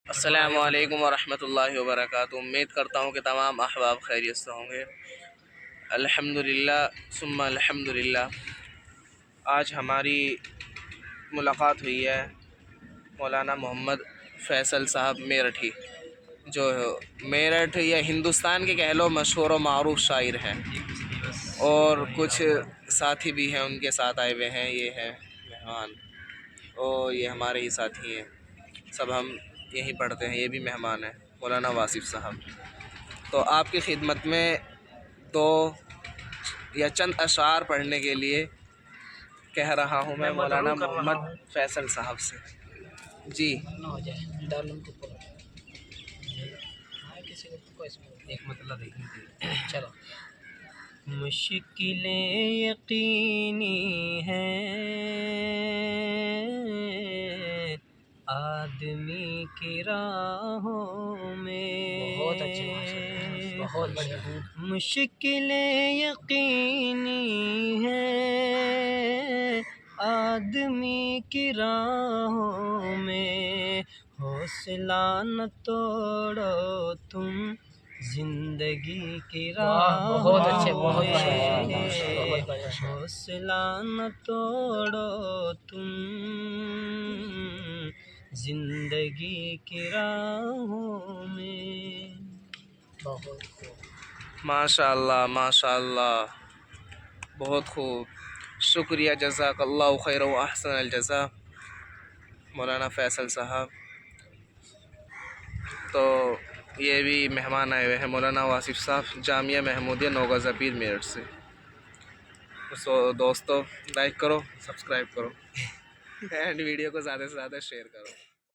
السلام علیکم ورحمۃ اللہ وبرکاتہ۔ امید کرتا ہوں کہ تمام احباب خیریت سے ہوں گے۔ الحمدللہ ثم الحمدللہ، آج ہماری ملاقات ہوئی ہے مولانا محمد فیصل صاحب میرٹھی، جو میرٹھ یا ہندوستان کے کہہ لو مشہور و معروف شاعر ہیں، اور کچھ ساتھی بھی ہیں ان کے ساتھ آئے ہوئے ہیں، یہ ہیں مہمان، اور یہ ہمارے ہی ساتھی ہیں، سب ہم یہیں پڑھتے ہیں، یہ بھی مہمان ہیں مولانا واصف صاحب۔ تو آپ کی خدمت میں دو یا چند اشعار پڑھنے کے لیے کہہ رہا ہوں میں مولانا محمد فیصل صاحب سے۔ جی چلو۔ مشکلیں یقینی ہیں آدمی کی راہوں میں، بہت اچھے، بہت بڑھیا۔ مشکلیں یقینی ہیں آدمی کی راہوں میں، حوصلہ نہ توڑو تم زندگی کی راہوں میں، حوصلہ نہ توڑو تم زندگی کی راہوں میں۔ بہت خوب، ماشاء اللہ ماشاء اللہ، بہت خوب، شکریہ، جزاک اللہ خیر و احسن الجزا مولانا فیصل صاحب۔ تو یہ بھی مہمان آئے ہوئے ہیں مولانا واصف صاحب، جامعہ محمودیہ نوگزہ پیر میرٹھ سے۔ تو دوستو، لائک کرو، سبسکرائب کرو اینڈ ویڈیو کو زیادہ سے زیادہ شیئر کرو۔